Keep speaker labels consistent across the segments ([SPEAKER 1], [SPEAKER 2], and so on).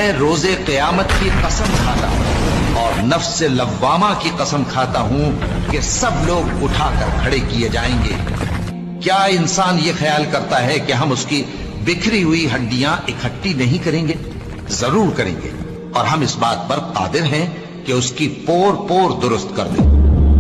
[SPEAKER 1] میں روزے قیامت کی قسم کھاتا ہوں اور نفس لوامہ کی قسم کھاتا ہوں کہ سب لوگ اٹھا کر کھڑے کیے جائیں گے۔ کیا انسان یہ خیال کرتا ہے کہ ہم اس کی بکھری ہوئی ہڈیاں اکٹھی نہیں کریں گے؟ ضرور کریں گے، اور ہم اس بات پر قادر ہیں کہ اس کی پور پور درست کر دیں۔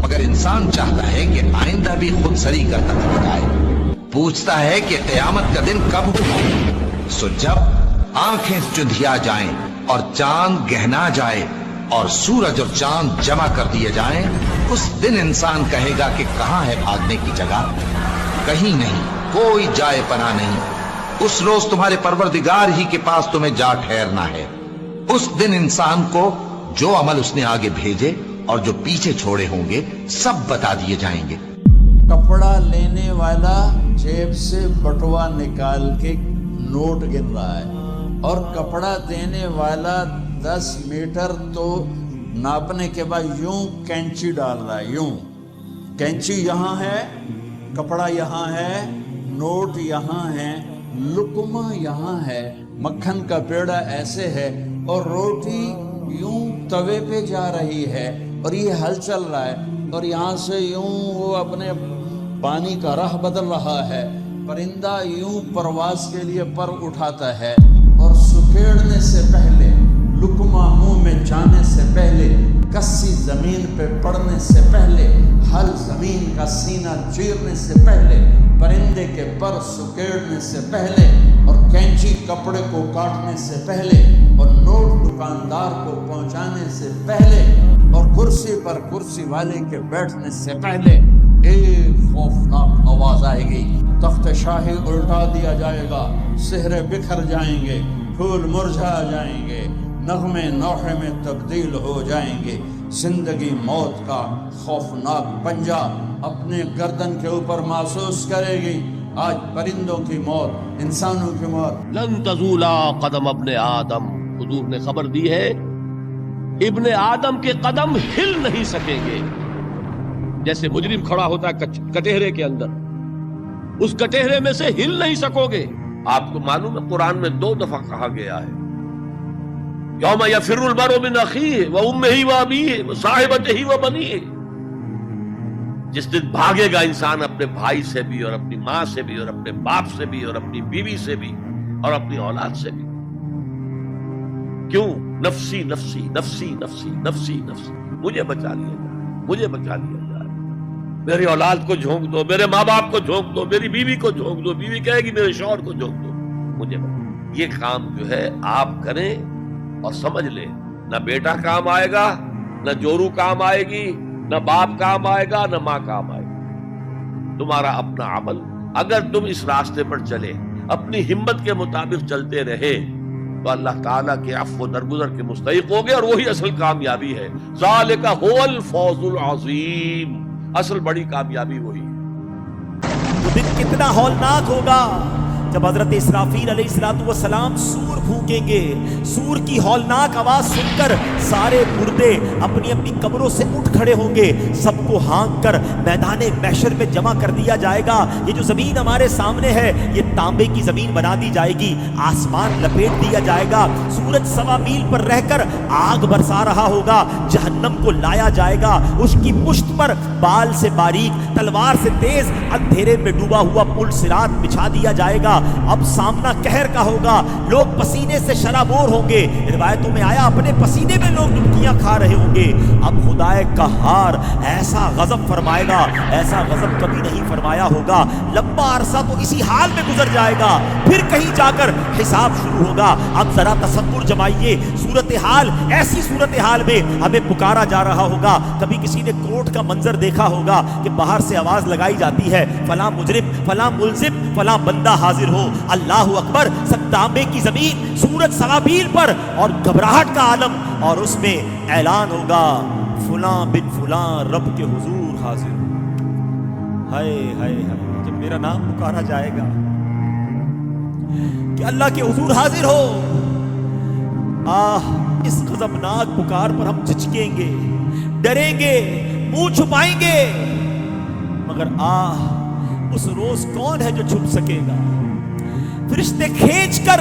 [SPEAKER 1] مگر انسان چاہتا ہے کہ آئندہ بھی خود سری کا تخت لگائے، پوچھتا ہے کہ قیامت کا دن کب ہوگا۔ سو جب آنکھیں چندھیا جائیں اور چاند گہنا جائے اور سورج اور چاند جمع کر دیے جائیں، اس دن انسان کہے گا کہ کہاں ہے بھاگنے کی جگہ؟ کہیں نہیں، کوئی جائے پناہ نہیں۔ اس روز تمہارے پروردگار ہی کے پاس تمہیں جا ٹھہرنا ہے۔ اس دن انسان کو جو عمل اس نے آگے بھیجے اور جو پیچھے چھوڑے ہوں گے سب بتا دیے جائیں گے۔
[SPEAKER 2] کپڑا لینے والا جیب سے بٹوا نکال کے نوٹ گن رہا ہے، اور کپڑا دینے والا 10 میٹر تو ناپنے کے بعد یوں کینچی ڈال رہا ہے، یوں کینچی یہاں ہے، کپڑا یہاں ہے، نوٹ یہاں ہے، لقمہ یہاں ہے، مکھن کا پیڑا ایسے ہے، اور روٹی یوں توے پہ جا رہی ہے، اور یہ ہل چل رہا ہے، اور یہاں سے یوں وہ اپنے پانی کا راہ بدل رہا ہے۔ پرندہ یوں پرواز کے لیے پر اٹھاتا ہے، اور سکیڑنے سے پہلے، لقمہ منہ میں جانے سے پہلے، کسی زمین پہ پڑنے سے پہلے، ہل زمین کا سینہ چیرنے سے پہلے، پرندے کے پر سکیڑنے سے پہلے، اور کینچی کپڑے کو کاٹنے سے پہلے، اور نوٹ دکاندار کو پہنچانے سے پہلے، اور کرسی پر کرسی والے کے بیٹھنے سے پہلے ایک خوفناک آواز آئے گی، تخت شاہی الٹا دیا جائے گا، سہرے بکھر جائیں گے، پھول مرجھا جائیں گے، نغمے نوحے میں تبدیل ہو جائیں گے۔ زندگی موت کا خوفناک پنجہ اپنے گردن کے اوپر محسوس کرے گی۔ آج پرندوں کی موت، انسانوں کی موت۔
[SPEAKER 3] لن تزولا قدم ابن آدم، حضور نے خبر دی ہے ابن آدم کے قدم ہل نہیں سکیں گے۔ جیسے مجرم کھڑا ہوتا ہے کٹہرے کے اندر، اس کٹہرے میں سے ہل نہیں سکو گے۔ آپ کو معلوم ہے قرآن میں 2 دفعہ کہا گیا ہے، یوم یفر المرء من اخیہ وامہ وابیہ وصاحبتہ وبنیہ، جس دن بھاگے گا انسان اپنے بھائی سے بھی، اور اپنی ماں سے بھی، اور اپنے باپ سے بھی، اور اپنی بیوی سے بھی، اور اپنی اولاد سے بھی۔ کیوں؟ نفسی نفسی نفسی نفسی نفسی نفسی، مجھے بچا لیا جائے، مجھے بچا لیا جائے، میری اولاد کو جھونک دو، میرے ماں باپ کو جھونک دو، میری بیوی کو جھونک دو، بیوی کہے گی میرے شوہر کو جھونک دو، مجھے بچا۔ یہ کام جو ہے آپ کریں اور سمجھ لیں، نہ بیٹا کام آئے گا، نہ جورو کام آئے گی، نہ باپ کام آئے گا، نہ ماں کام آئے گا۔ تمہارا اپنا عمل، اگر تم اس راستے پر چلے، اپنی ہمت کے مطابق چلتے رہے، تو اللہ تعالیٰ کے عفو و درگزر کے مستحق ہوگے، اور وہی اصل کامیابی ہے۔ ذالک هو الفوز العظیم، اصل بڑی کامیابی وہی ہے۔
[SPEAKER 4] وہ دن کتنا ہولناک ہوگا جب حضرت اسرافیل علیہ السلام سور پھونکیں گے۔ سور کی ہولناک آواز سن کر سارے مردے اپنی اپنی قبروں سے اٹھ کھڑے ہوں گے، سب کو ہانک کر میدان محشر میں جمع کر دیا جائے گا۔ یہ جو زمین ہمارے سامنے ہے یہ تانبے کی زمین بنا دی جائے گی، آسمان لپیٹ دیا جائے گا، سورج 1.25 میل پر رہ کر آگ برسا رہا ہوگا، جہنم کو لایا جائے گا، اس کی پشت پر بال سے باریک تلوار سے تیز اندھیرے میں ڈوبا ہوا پل صراط بچھا دیا جائے گا۔ اب سامنا قہر کا ہوگا، لوگ پسینے سے شرابور ہوں گے، روایتوں میں آیا اپنے پسینے میں لوگ ڈبکیاں کھا رہے ہوں گے۔ اب خدائے قہار ایسا غضب فرمائے گا، ایسا غضب کبھی نہیں فرمایا ہوگا۔ لمبا عرصہ تو اسی حال میں گزر جائے گا، پھر کہیں جا کر حساب شروع ہوگا۔ اب ذرا تصور جمائیے، صورتحال ایسی صورتحال میں ہمیں پکارا جا رہا ہوگا۔ کبھی کسی نے کورٹ کا منظر دیکھا ہوگا کہ باہر سے آواز لگائی جاتی ہے، فلاں مجرم، فلاں ملزم، فلاں بندہ حاضر ہو، اللہ اکبر، سب تانبے کی زمین، سورج 1.25 میل پر، اور گھبراہٹ کا عالم، اور اس میں اعلان ہوگا فلاں بن فلاں رب کے حضور حاضر ہو۔ ہائے ہائے ہائے، جب میرا نام پکارا جائے گا کہ اللہ کے حضور حاضر ہو، اس غضبناک پکار پر ہم جھجکیں گے، ڈریں گے، منہ چھپائیں گے، مگر اس روز کون ہے جو چھپ سکے گا؟ فرشتے کھینچ کر